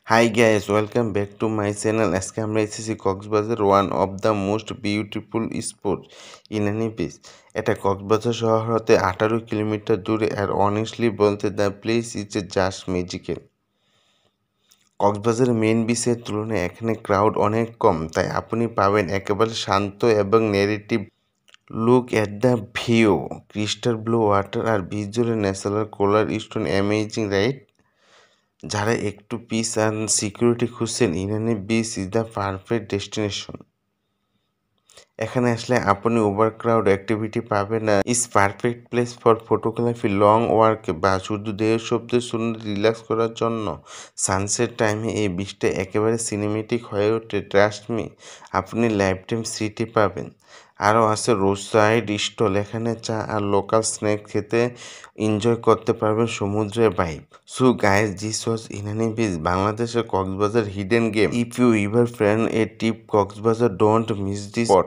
Hi guys, welcome back to my channel. আজকে আমরা এসেছি Cox's Bazar one of the most beautiful spot in any beach. এটা কক্সবাজার শহর হতে 18 কিলোমিটার দূরে আর অনেস্টলি বলতে the place is just magical. কক্সবাজারের মেইন বিচের তুলনায় এখানে ক্রাউড অনেক কম, তাই আপনি পাবেন একেবারে শান্ত এবং negative look at the view, crystal blue water আর বিচ জুড়ে natural coral stone amazing right. যারা একটু পিস অ্যান্ড সিকিউরিটি খুঁজছেন, Inani beach is the perfect destination. এখানে আসলে আপনি ওভারক্রাউড অ্যাক্টিভিটি পাবেন না। Is perfect place for photography, long walk বা শুধু দেহের শব্দ শুনে রিল্যাক্স করার জন্য। সানসেট টাইমে এই বিচটা একেবারে সিনেমেটিক হয়ে ওঠে। ট্রাস্ট মি, আপনি লাইফ টাইম স্মৃতি পাবেন। আরও আছে রোড সাইড স্টল, এখানে চা আর লোকাল স্ন্যাক খেতে এনজয় করতে পারবেন সমুদ্রের vibe. So guys, this was Inani beach, বাংলাদেশের Cox's Bazar hidden gem. If you ever plan a trip Cox's Bazar, don't miss this spot.